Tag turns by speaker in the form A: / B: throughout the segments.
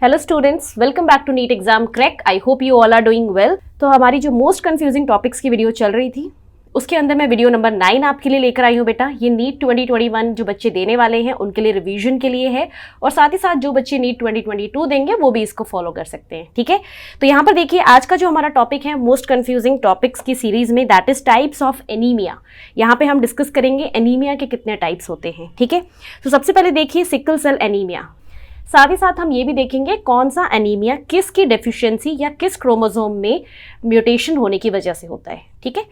A: Hello students, welcome back to NEET exam crack. I hope you all are doing well. तो हमारी जो most confusing topics की video चल रही थी उसके अंदर मैं वीडियो नंबर 9 आपके लिए लेकर आई हूँ बेटा। ये नीट 2021 जो बच्चे देने वाले हैं उनके लिए रिवीजन के लिए है, और साथ ही साथ जो बच्चे नीट 2022 देंगे वो भी इसको फॉलो कर सकते हैं। ठीक है, तो यहाँ पर देखिए आज का जो हमारा टॉपिक है मोस्ट कंफ्यूजिंग टॉपिक्स की सीरीज में, that is types of anaemia. यहाँ पे हम डिस्कस करेंगे एनीमिया के कितने टाइप्स होते हैं। ठीक है, तो सबसे पहले देखिए सिकल सेल एनीमिया। साथ ही साथ हम ये भी देखेंगे कौन सा एनीमिया किसकी डेफिशिएंसी या किस क्रोमोसोम में म्यूटेशन होने की वजह से होता है। ठीक है,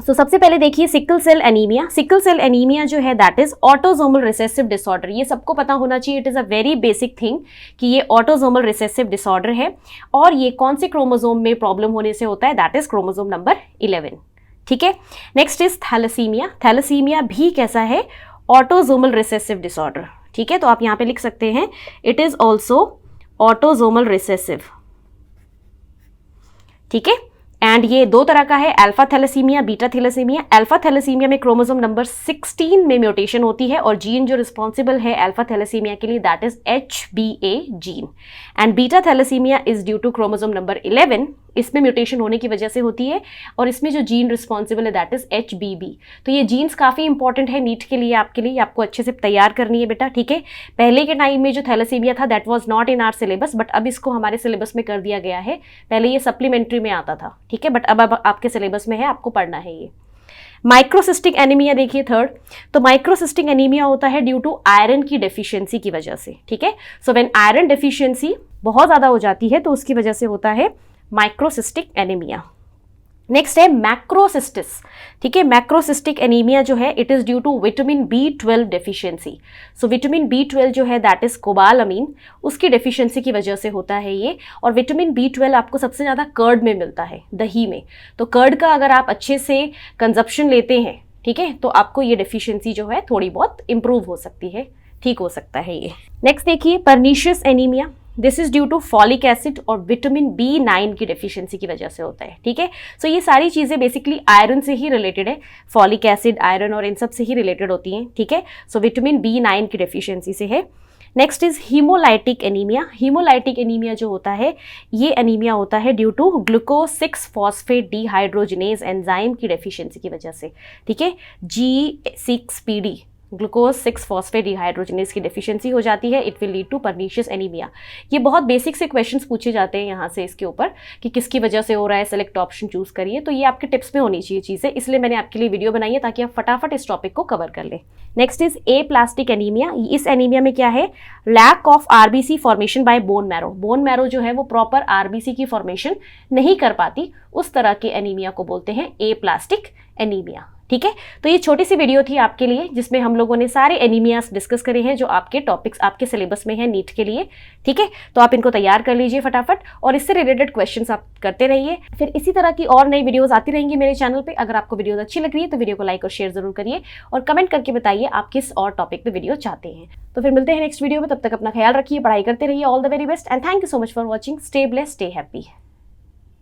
A: तो सबसे पहले देखिए sickle cell anaemia. Sickle cell anaemia जो है that is autosomal recessive disorder. ये सबको पता होना चाहिए, it is a very basic thing कि ये ऑटोसोमल रिसेसिव डिसऑर्डर है, और ये कौन से क्रोमोसोम में प्रॉब्लम होने से होता है, दैट इज क्रोमोसोम नंबर 11। ठीक है, नेक्स्ट इज थैलेसीमिया। थैलेसीमिया भी कैसा है, ऑटोसोमल रिसेसिव डिसऑर्डर। ठीक है, तो आप यहाँ पे लिख सकते हैं it is also autosomal recessive. ठीक है, एंड ये दो तरह का है, alpha thalassaemia, beta thalassaemia. Alpha thalassaemia में क्रोमोसोम नंबर 16 में म्यूटेशन होती है, और जीन जो रिस्पॉन्सिबल है अल्फा थैलेसीमिया के लिए that is HBA gene. And beta thalassaemia is due to chromosome number 11, इसमें म्यूटेशन होने की वजह से होती है, और इसमें जो जीन रिस्पॉन्सिबल है दैट इज HBB। तो ये जीन्स काफ़ी इंपॉर्टेंट है नीट के लिए, आपके लिए आपको अच्छे से तैयार करनी है बेटा। ठीक है, पहले के टाइम में जो थैलेसीमिया था that was not in our syllabus, but अब इसको हमारे सिलेबस में कर दिया गया है। पहले ये सप्लीमेंट्री में आता था, ठीक है, बट अब आपके सिलेबस में है, आपको पढ़ना है ये। माइक्रोसिस्टिक एनीमिया देखिए थर्ड। तो माइक्रोसिस्टिक एनीमिया होता है ड्यू टू आयरन की डेफिशिएंसी की वजह से। ठीक है, सो व्हेन आयरन डेफिशिएंसी बहुत ज़्यादा हो जाती है तो उसकी वजह से होता है माइक्रोसिस्टिक एनीमिया। नेक्स्ट है मैक्रोसिस्टिस। ठीक है, मैक्रोसिस्टिक एनीमिया जो है it is due to vitamin B12 deficiency. So vitamin B12 जो है दैट इज कोबालामीन, उसकी डेफिशिएंसी की वजह से होता है ये। और विटामिन B12 आपको सबसे ज़्यादा कर्ड में मिलता है, दही में। तो कर्ड का अगर आप अच्छे से कंजप्शन लेते हैं, ठीक है, तो आपको ये डेफिशिएंसी जो है थोड़ी बहुत इंप्रूव हो सकती है, ठीक हो सकता है ये। नेक्स्ट देखिए pernicious anaemia. This is due to folic acid और विटामिन B9 की डेफिशिएंसी की वजह से होता है। ठीक है, सो ये सारी चीज़ें बेसिकली आयरन से ही रिलेटेड है, फॉलिक एसिड, आयरन और इन सब से ही रिलेटेड होती हैं। ठीक है, सो विटामिन B9 की डेफिशिएंसी से है। Next is haemolytic anaemia. Haemolytic anaemia जो होता है ये एनीमिया होता है due to glucose 6 phosphate dehydrogenase enzyme की डेफिशिएंसी की वजह से। ठीक है, G6PD ग्लूकोज 6 फॉस्फेट डिहाइड्रोजिनेज की डेफिशिएंसी हो जाती है, it will lead to pernicious anaemia. ये बहुत बेसिक से क्वेश्चंस पूछे जाते हैं यहाँ से इसके ऊपर कि किसकी वजह से हो रहा है, सेलेक्ट ऑप्शन चूज करिए। तो ये आपके टिप्स में होनी चाहिए चीज़ें, इसलिए मैंने आपके लिए वीडियो बनाई है ताकि आप फटाफट इस टॉपिक को कवर कर लें। Next is aplastic anaemia. इस एनीमिया में क्या है, lack of RBC formation by bone marrow. Bone marrow जो है वो प्रॉपर RBC की फॉर्मेशन नहीं कर पाती, उस तरह के एनीमिया को बोलते हैं एप्लास्टिक एनीमिया। ठीक है, तो ये छोटी सी वीडियो थी आपके लिए जिसमें हम लोगों ने सारे एनीमियास डिस्कस करे हैं जो आपके टॉपिक्स आपके सिलेबस में है नीट के लिए। ठीक है, तो आप इनको तैयार कर लीजिए फटाफट, और इससे रिलेटेड क्वेश्चंस आप करते रहिए। फिर इसी तरह की और नई वीडियोस आती रहेंगी मेरे चैनल पे। अगर आपको वीडियोस अच्छी लग रही है तो वीडियो को लाइक और शेयर जरूर करिए, और कमेंट करके बताइए आप किस और टॉपिक पे वीडियो चाहते हैं। तो फिर मिलते हैं नेक्स्ट वीडियो में, तब तक अपना ख्याल रखिए, पढ़ाई करते रहिए। All the very best and thank you so much for watching. Stay blessed, stay happy.